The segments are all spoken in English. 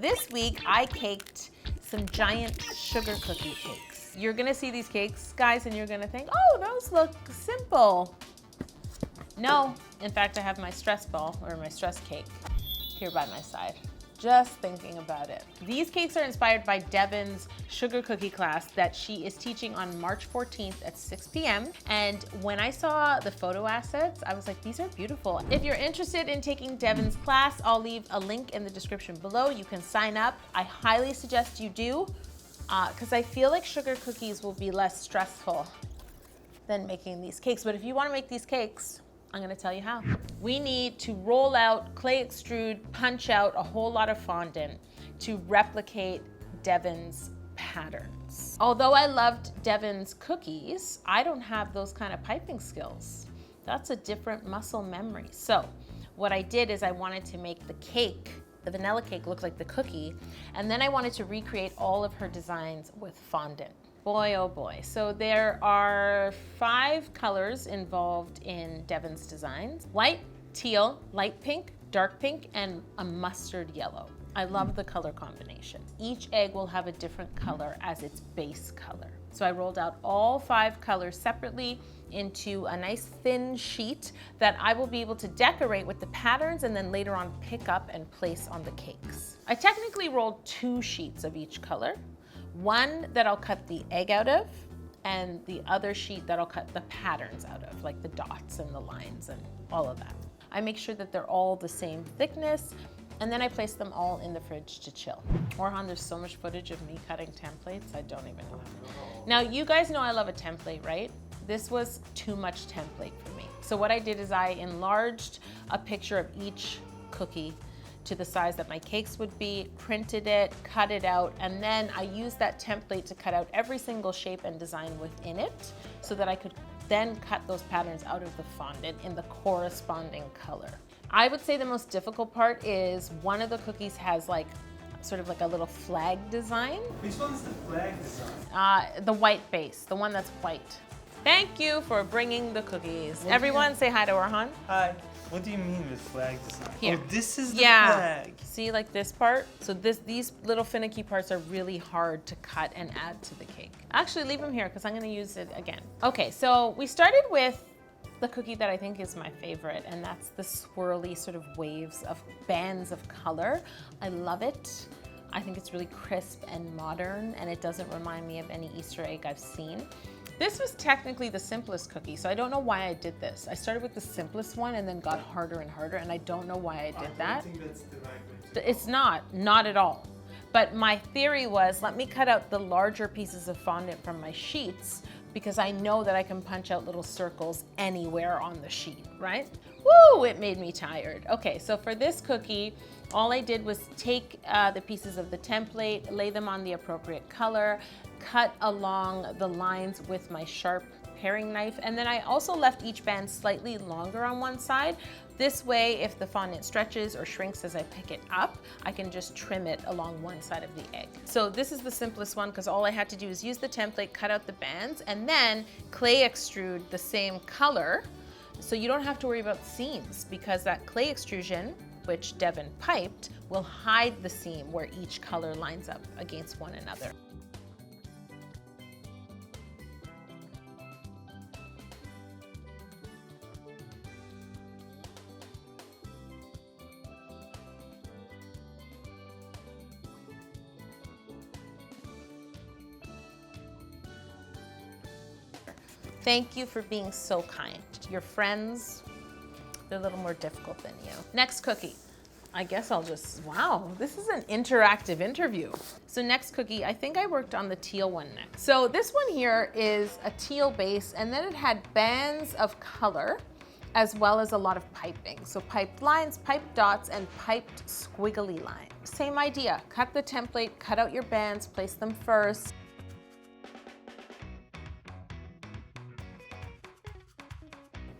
this week I caked some giant sugar cookie cakes. You're gonna see these cakes, guys, and you're gonna think, oh, those look simple. No, in fact, I have my stress ball or my stress cake here by my side. Just thinking about it. These cakes are inspired by Devon's sugar cookie class that she is teaching on March 14th at 6 p.m. And when I saw the photo assets, I was like, these are beautiful. If you're interested in taking Devon's class, I'll leave a link in the description below. You can sign up. I highly suggest you do, because I feel like sugar cookies will be less stressful than making these cakes. But if you want to make these cakes, I'm gonna tell you how. We need to roll out, clay extrude, punch out a whole lot of fondant to replicate Devon's patterns. Although I loved Devon's cookies, I don't have those kind of piping skills. That's a different muscle memory. So what I did is I wanted to make the cake, the vanilla cake, look like the cookie, and then I wanted to recreate all of her designs with fondant. Boy, oh boy. So there are 5 colors involved in Devon's designs: white, teal, light pink, dark pink, and a mustard yellow. I love the color combination. Each egg will have a different color as its base color. So I rolled out all 5 colors separately into a nice thin sheet that I will be able to decorate with the patterns and then later on pick up and place on the cakes. I technically rolled 2 sheets of each color. One that I'll cut the egg out of, and the other sheet that I'll cut the patterns out of, like the dots and the lines and all of that. I make sure that they're all the same thickness, and then I place them all in the fridge to chill. Orhan, there's so much footage of me cutting templates, I don't even know how. Now, you guys know I love a template, right? This was too much template for me. So what I did is I enlarged a picture of each cookie to the size that my cakes would be, printed it, cut it out, and then I used that template to cut out every single shape and design within it so that I could then cut those patterns out of the fondant in the corresponding color. I would say the most difficult part is one of the cookies has like sort of like a little flag design. Which one's the flag design? The white base, the one that's white. Thank you for bringing the cookies. Everyone say hi to Orhan. Hi. What do you mean with flag design? Here. Oh, this is the flag. See, like this part? So these little finicky parts are really hard to cut and add to the cake. Actually, leave them here because I'm gonna use it again. Okay, so we started with the cookie that I think is my favorite, and that's the swirly sort of waves of bands of color. I love it. I think it's really crisp and modern, and it doesn't remind me of any Easter egg I've seen. This was technically the simplest cookie, so I don't know why I did this. I started with the simplest one and then got harder and harder, and I don't know why I did that. I think that's the right way to It's not at all. But my theory was, let me cut out the larger pieces of fondant from my sheets because I know that I can punch out little circles anywhere on the sheet, right? Woo, it made me tired. Okay, so for this cookie, all I did was take the pieces of the template, lay them on the appropriate color, cut along the lines with my sharp paring knife, and then I also left each band slightly longer on one side. This way, if the fondant stretches or shrinks as I pick it up, I can just trim it along one side of the egg. So this is the simplest one because all I had to do is use the template, cut out the bands, and then clay extrude the same color. So you don't have to worry about seams because that clay extrusion, which Devon piped, will hide the seam where each color lines up against one another. Thank you for being so kind. Your friends, they're a little more difficult than you. Next cookie. I guess I'll just, wow, this is an interactive interview. So next cookie, I think I worked on the teal one next. So this one here is a teal base, and then it had bands of color as well as a lot of piping. So piped lines, piped dots, and piped squiggly lines. Same idea, cut the template, cut out your bands, place them first.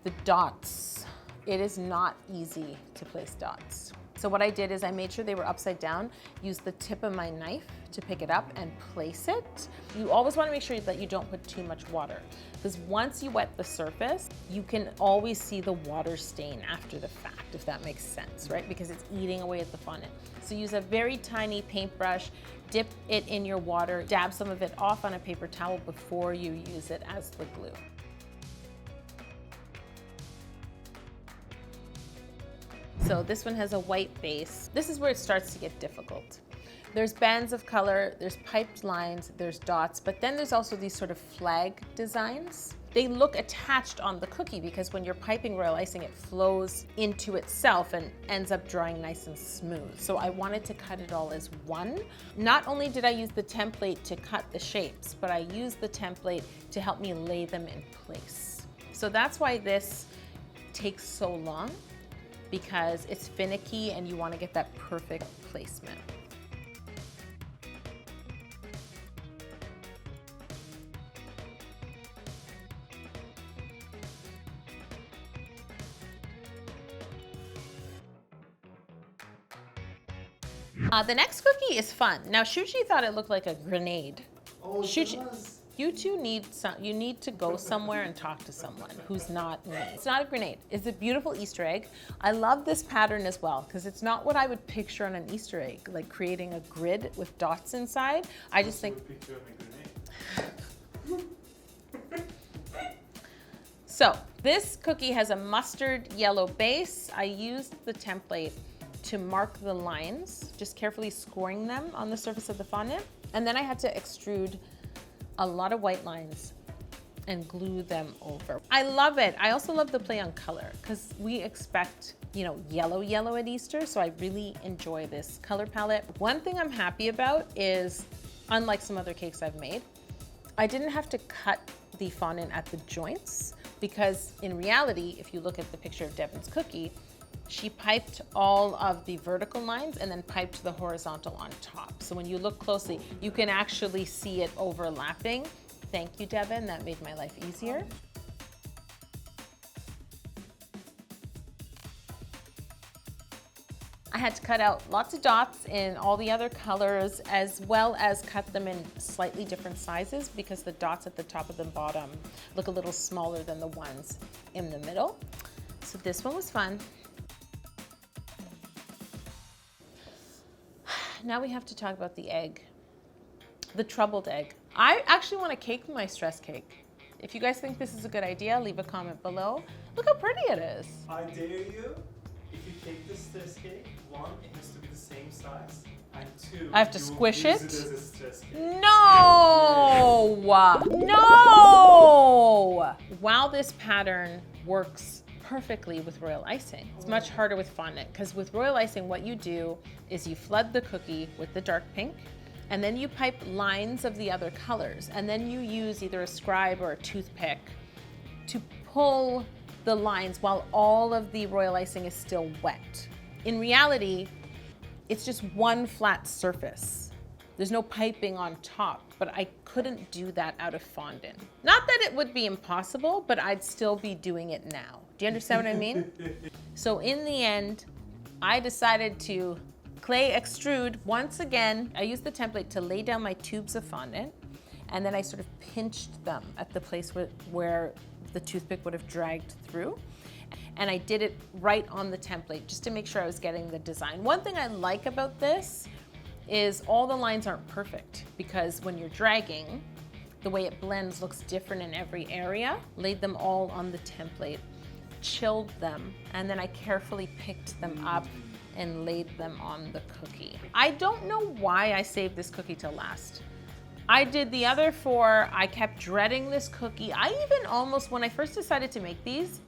The dots. It is not easy to place dots. So what I did is I made sure they were upside down, used the tip of my knife to pick it up and place it. You always want to make sure that you don't put too much water, because once you wet the surface, you can always see the water stain after the fact, if that makes sense, right? Because it's eating away at the fondant. So use a very tiny paintbrush, dip it in your water, dab some of it off on a paper towel before you use it as the glue. So this one has a white base. This is where it starts to get difficult. There's bands of color, there's piped lines, there's dots, but then there's also these sort of flag designs. They look attached on the cookie because when you're piping royal icing, it flows into itself and ends up drying nice and smooth. So I wanted to cut it all as one. Not only did I use the template to cut the shapes, but I used the template to help me lay them in place. So that's why this takes so long, because it's finicky and you want to get that perfect placement. The next cookie is fun. Now Shuchi thought it looked like a grenade. Oh, Shuchi, you two need to go somewhere and talk to someone who's not me. It's not a grenade. It's a beautiful Easter egg. I love this pattern as well because it's not what I would picture on an Easter egg, like creating a grid with dots inside. I just think. So this cookie has a mustard yellow base. I used the template to mark the lines, just carefully scoring them on the surface of the fondant. And then I had to extrude a lot of white lines and glue them over. I love it. I also love the play on color because we expect, yellow at Easter. So I really enjoy this color palette. One thing I'm happy about is, unlike some other cakes I've made, I didn't have to cut the fondant at the joints because in reality, if you look at the picture of Devon's cookie, she piped all of the vertical lines and then piped the horizontal on top. So when you look closely, you can actually see it overlapping. Thank you, Devon. That made my life easier. I had to cut out lots of dots in all the other colors, as well as cut them in slightly different sizes because the dots at the top and the bottom look a little smaller than the ones in the middle. So this one was fun. Now we have to talk about the egg, the troubled egg. I actually want to cake my stress cake. If you guys think this is a good idea, leave a comment below. Look how pretty it is. I dare you, if you cake this stress cake, 1, it has to be the same size, and 2, I have to squish it? Use it as a stress cake. No! No! While this pattern works perfectly with royal icing, it's much harder with fondant because with royal icing, what you do is you flood the cookie with the dark pink and then you pipe lines of the other colors and then you use either a scribe or a toothpick to pull the lines while all of the royal icing is still wet. In reality, it's just one flat surface. There's no piping on top, but I couldn't do that out of fondant. Not that it would be impossible, but I'd still be doing it now. Do you understand what I mean? So in the end, I decided to clay extrude once again. I used the template to lay down my tubes of fondant, and then I sort of pinched them at the place where the toothpick would have dragged through. And I did it right on the template just to make sure I was getting the design. One thing I like about this is all the lines aren't perfect because when you're dragging, the way it blends looks different in every area. Laid them all on the template, chilled them, and then I carefully picked them up and laid them on the cookie. I don't know why I saved this cookie till last. I did the other 4, I kept dreading this cookie. I even almost, when I first decided to make these,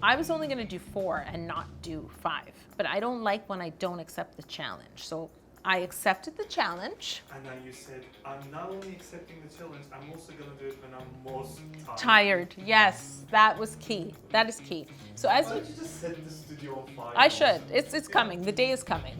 I was only gonna do 4 and not do 5. But I don't like when I don't accept the challenge. So I accepted the challenge. And now you said, I'm not only accepting the challenge, I'm also gonna do it when I'm most tired. Tired, yes, that was key. That is key. So as Why don't you just set the studio on fire? I should. It's coming. The day is coming.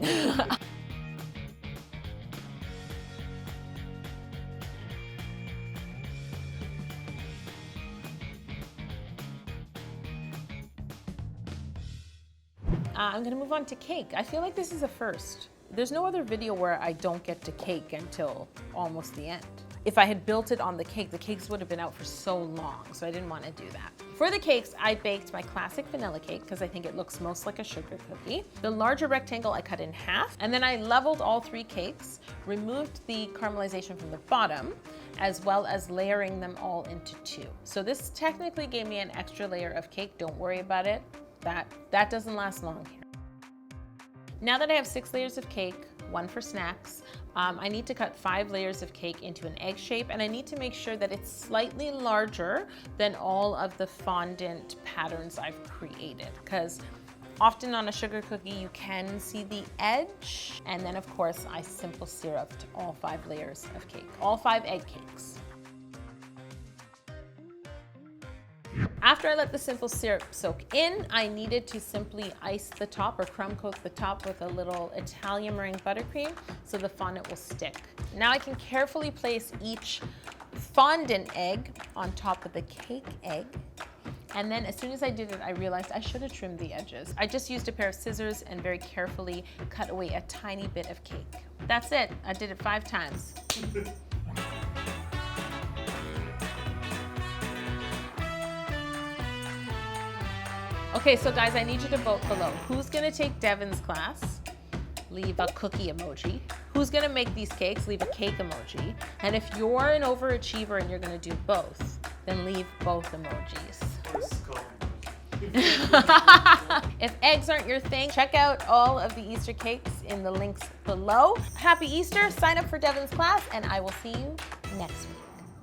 I'm gonna move on to cake. I feel like this is a first. There's no other video where I don't get to cake until almost the end. If I had built it on the cakes would have been out for so long, so I didn't want to do that. For the cakes, I baked my classic vanilla cake because I think it looks most like a sugar cookie. The larger rectangle I cut in half, and then I leveled all 3 cakes, removed the caramelization from the bottom, as well as layering them all into 2. So this technically gave me an extra layer of cake. Don't worry about it. That doesn't last long here. Now that I have 6 layers of cake, 1 for snacks, I need to cut 5 layers of cake into an egg shape, and I need to make sure that it's slightly larger than all of the fondant patterns I've created, because often on a sugar cookie you can see the edge. And then of course I simple syruped all 5 layers of cake, all 5 egg cakes. After I let the simple syrup soak in, I needed to simply ice the top or crumb coat the top with a little Italian meringue buttercream so the fondant will stick. Now I can carefully place each fondant egg on top of the cake egg. And then as soon as I did it, I realized I should have trimmed the edges. I just used a pair of scissors and very carefully cut away a tiny bit of cake. That's it. I did it 5 times. Okay, so guys, I need you to vote below. Who's gonna take Devon's class? Leave a cookie emoji. Who's gonna make these cakes? Leave a cake emoji. And if you're an overachiever and you're gonna do both, then leave both emojis. If eggs aren't your thing, check out all of the Easter cakes in the links below. Happy Easter, sign up for Devon's class, and I will see you next week.